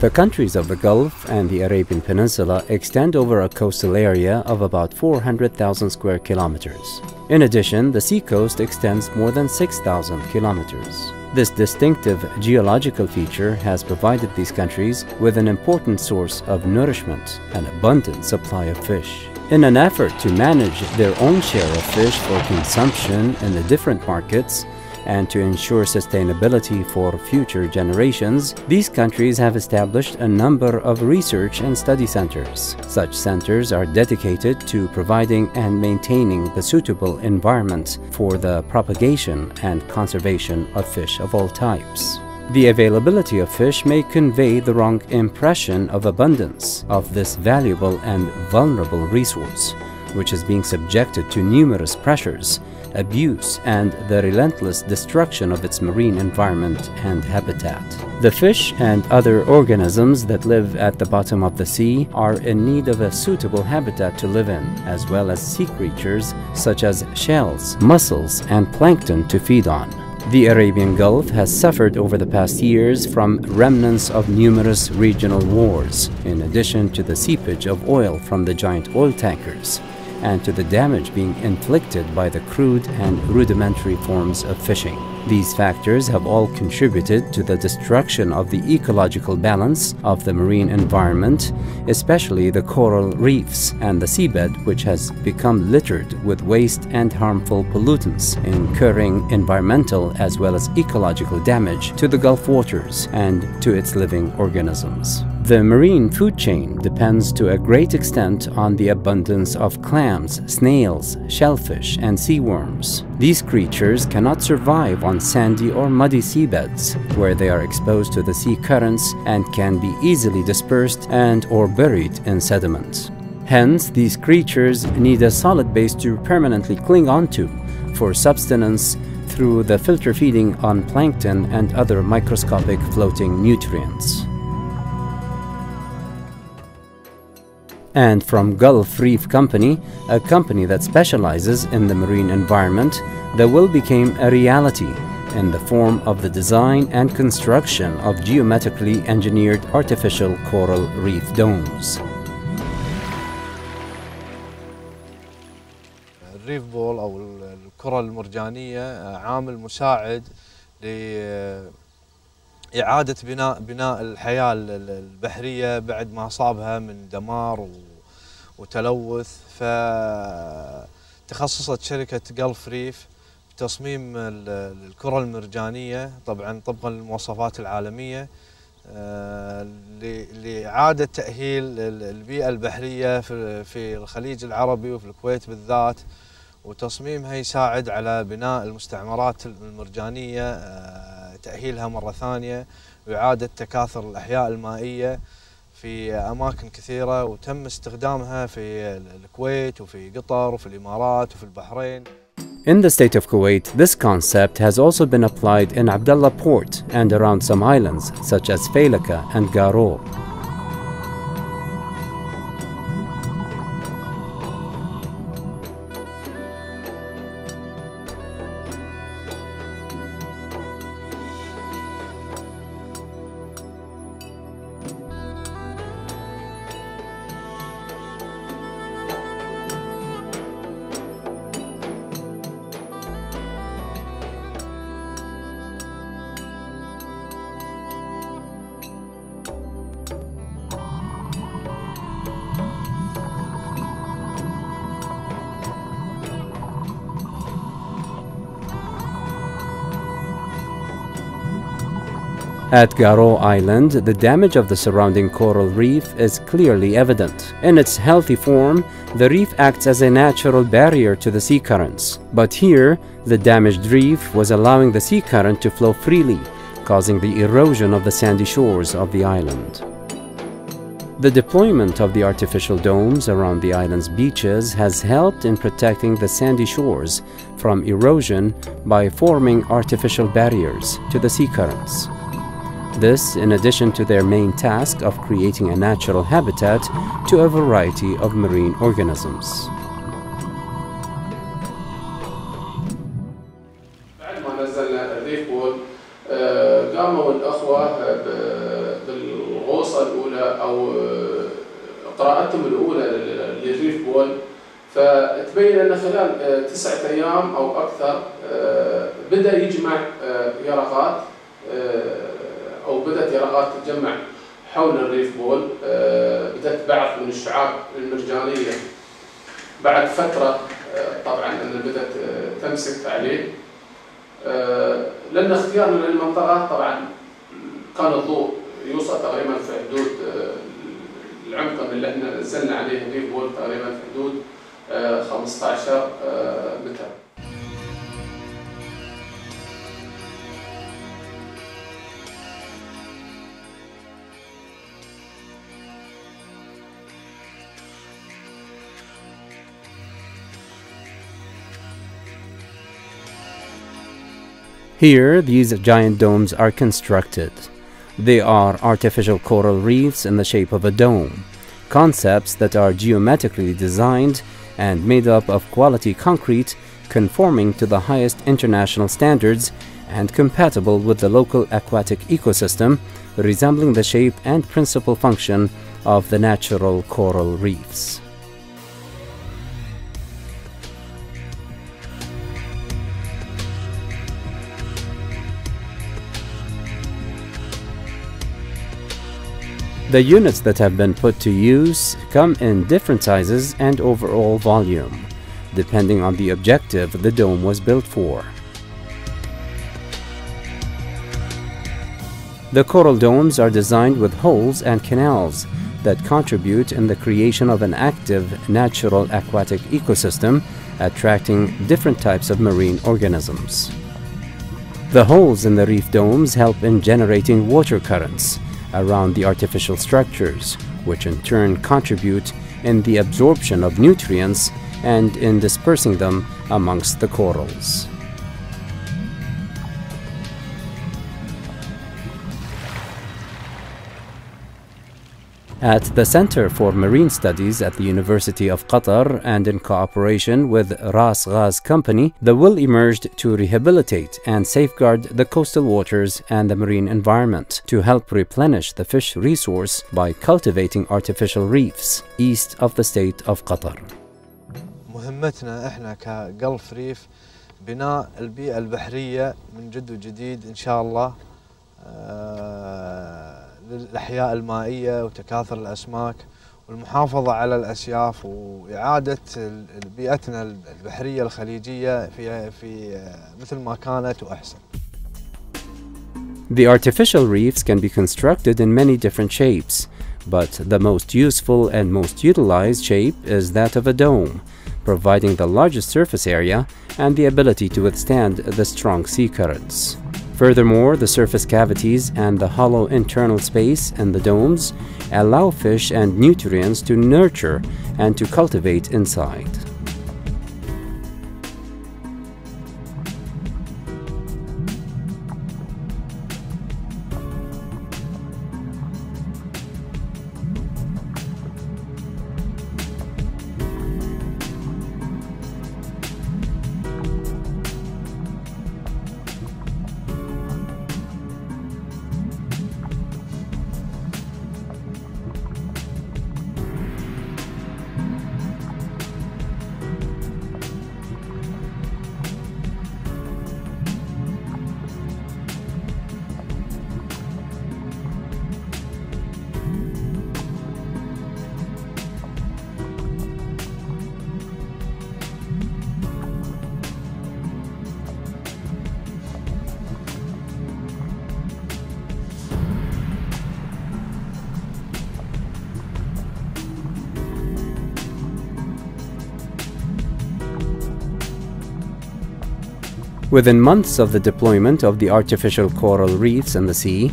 The countries of the Gulf and the Arabian Peninsula extend over a coastal area of about 400,000 square kilometers. In addition, the seacoast extends more than 6,000 kilometers. This distinctive geological feature has provided these countries with an important source of nourishment, an abundant supply of fish. In an effort to manage their own share of fish for consumption in the different markets, and to ensure sustainability for future generations, these countries have established a number of research and study centers. Such centers are dedicated to providing and maintaining the suitable environment for the propagation and conservation of fish of all types. The availability of fish may convey the wrong impression of abundance of this valuable and vulnerable resource, which is being subjected to numerous pressures, abuse, and the relentless destruction of its marine environment and habitat. The fish and other organisms that live at the bottom of the sea are in need of a suitable habitat to live in, as well as sea creatures such as shells, mussels, and plankton to feed on. The Arabian Gulf has suffered over the past years from remnants of numerous regional wars, in addition to the seepage of oil from the giant oil tankers, and to the damage being inflicted by the crude and rudimentary forms of fishing. These factors have all contributed to the destruction of the ecological balance of the marine environment, especially the coral reefs and the seabed, which has become littered with waste and harmful pollutants, incurring environmental as well as ecological damage to the Gulf waters and to its living organisms. The marine food chain depends to a great extent on the abundance of clams, snails, shellfish, and sea worms. These creatures cannot survive on sandy or muddy seabeds, where they are exposed to the sea currents and can be easily dispersed and or buried in sediment. Hence, these creatures need a solid base to permanently cling onto for subsistence through the filter feeding on plankton and other microscopic floating nutrients. And from Gulf Reef Company, a company that specializes in the marine environment, the will became a reality in the form of the design and construction of geometrically engineered artificial coral reef domes. الريف بول أو الكرة المرجانية عامل مساعد إعادة بناء الحياة البحرية بعد ما أصابها من دمار وتلوث. فتخصصت شركة جلف ريف بتصميم الكرة المرجانية طبعا طبقا للمواصفات العالمية لإعادة تأهيل البيئة البحرية في الخليج العربي وفي الكويت بالذات، وتصميمها يساعد على بناء المستعمرات المرجانية، تأهيلها مرة ثانية وإعادة تكاثر الأحياء المائية في أماكن كثيرة، وتم استخدامها في الكويت وفي قطر وفي الإمارات وفي البحرين. In the state of Kuwait, this concept has also been applied in Abdullah Port and around some islands such as Failaka and Garo. At Garo Island, the damage of the surrounding coral reef is clearly evident. In its healthy form, the reef acts as a natural barrier to the sea currents. But here, the damaged reef was allowing the sea current to flow freely, causing the erosion of the sandy shores of the island. The deployment of the artificial domes around the island's beaches has helped in protecting the sandy shores from erosion by forming artificial barriers to the sea currents. This, in addition to their main task of creating a natural habitat to a variety of marine organisms. بعد ما نزلنا الريف بول قاموا الأخوة بالغوصة قراءتهم الأولى للريف بول، فتبين أن خلال 9 أيام أو أكثر بدأ يجمع يرقات، أو بدأت يرقات تتجمع حول الريف بول. بدأت بعض من الشعاب المرجانية بعد فترة طبعا أن بدأت تمسك عليه. لأن اختيارنا للمنطقة طبعا كان الضوء يوصل تقريبا في حدود العمق اللي احنا نزلنا عليه الريف بول تقريبا في حدود 15 متر. Here, these giant domes are constructed. They are artificial coral reefs in the shape of a dome, concepts that are geometrically designed and made up of quality concrete conforming to the highest international standards and compatible with the local aquatic ecosystem, resembling the shape and principal function of the natural coral reefs. The units that have been put to use come in different sizes and overall volume, depending on the objective the dome was built for. The coral domes are designed with holes and canals that contribute in the creation of an active natural aquatic ecosystem, attracting different types of marine organisms. The holes in the reef domes help in generating water currents around the artificial structures, which in turn contribute in the absorption of nutrients and in dispersing them amongst the corals. At the Center for Marine Studies at the University of Qatar and in cooperation with Ras Ghaz Company, the will emerged to rehabilitate and safeguard the coastal waters and the marine environment to help replenish the fish resource by cultivating artificial reefs east of the state of Qatar. مهمتنا احنا كجلف ريف بناء البيئة البحرية من جد وجديد ان شاء الله للأحياء المائية وتكاثر الأسماك والمحافظة على الأسياف وإعادة بيئتنا البحرية الخليجية في مثل ما كانت وأحسن. The artificial reefs can be constructed in many different shapes, but the most useful and most utilized shape is that of a dome, providing the largest surface area and the ability to withstand the strong sea currents. Furthermore, the surface cavities and the hollow internal space in the domes allow fish and nutrients to nurture and to cultivate inside. Within months of the deployment of the artificial coral reefs in the sea,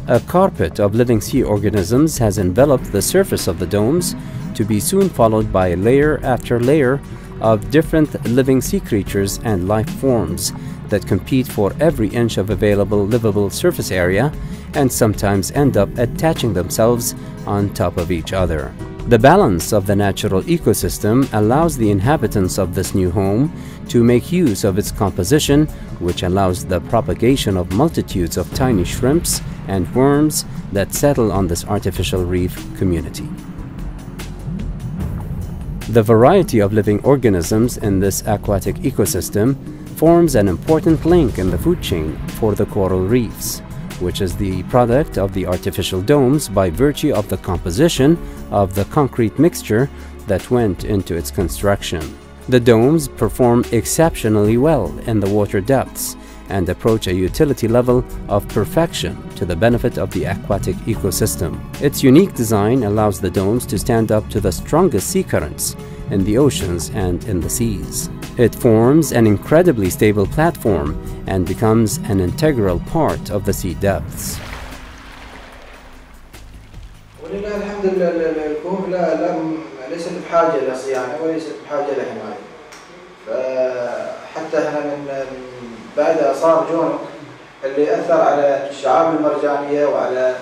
a carpet of living sea organisms has enveloped the surface of the domes, to be soon followed by layer after layer of different living sea creatures and life forms that compete for every inch of available livable surface area and sometimes end up attaching themselves on top of each other. The balance of the natural ecosystem allows the inhabitants of this new home to make use of its composition, which allows the propagation of multitudes of tiny shrimps and worms that settle on this artificial reef community. The variety of living organisms in this aquatic ecosystem forms an important link in the food chain for the coral reefs, which is the product of the artificial domes by virtue of the composition of the concrete mixture that went into its construction. The domes perform exceptionally well in the water depths and approach a utility level of perfection to the benefit of the aquatic ecosystem. Its unique design allows the domes to stand up to the strongest sea currents in the oceans and in the seas. It forms an incredibly stable platform and becomes an integral part of the sea depths. ولله الحمد الكهوف ليست بحاجة إلى صيانة وليست بحاجة إلى حماية. فحتى احنا من بعد صار جونك اللي أثر على الشعاب المرجانية وعلى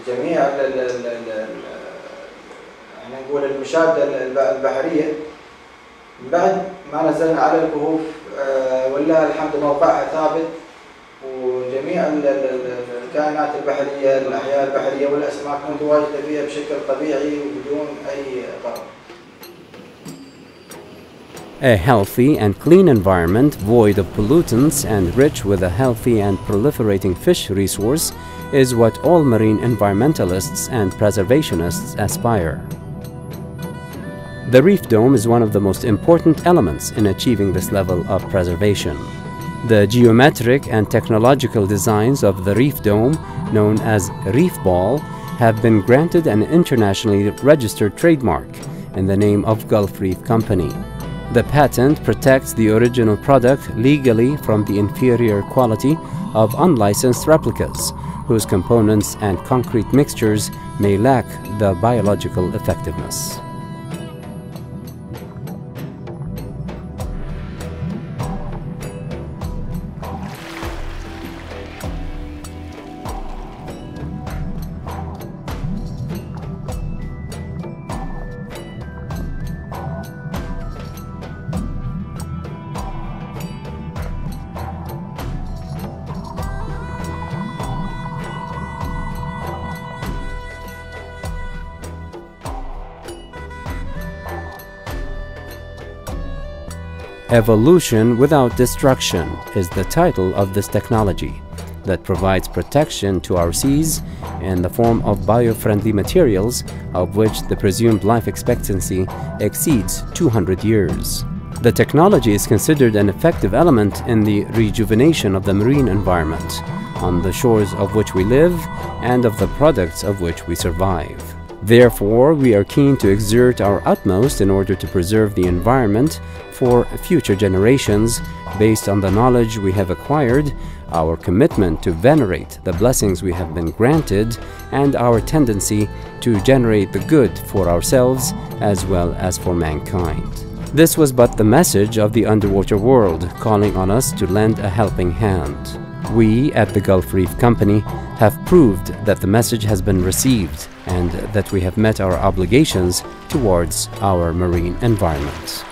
جميع يعني نقول المشادة البحرية. من بعد ما نزلنا على الكهوف ولله الحمد موقعها ثابت، وجميع الكائنات البحرية الأحياء البحرية والأسماك متواجدة فيها بشكل طبيعي وبدون أي ضرر. A healthy and clean environment void of pollutants and rich with a healthy and proliferating fish resource is what all marine environmentalists and preservationists aspire. The reef dome is one of the most important elements in achieving this level of preservation. The geometric and technological designs of the reef dome, known as Reef Ball, have been granted an internationally registered trademark in the name of Gulf Reef Company. The patent protects the original product legally from the inferior quality of unlicensed replicas, whose components and concrete mixtures may lack the biological effectiveness. Evolution without destruction is the title of this technology that provides protection to our seas in the form of bio-friendly materials, of which the presumed life expectancy exceeds 200 years. The technology is considered an effective element in the rejuvenation of the marine environment, on the shores of which we live and of the products of which we survive. Therefore, we are keen to exert our utmost in order to preserve the environment for future generations based on the knowledge we have acquired, our commitment to venerate the blessings we have been granted, and our tendency to generate the good for ourselves as well as for mankind. This was but the message of the underwater world, calling on us to lend a helping hand. We at the Gulf Reef Company have proved that the message has been received and that we have met our obligations towards our marine environment.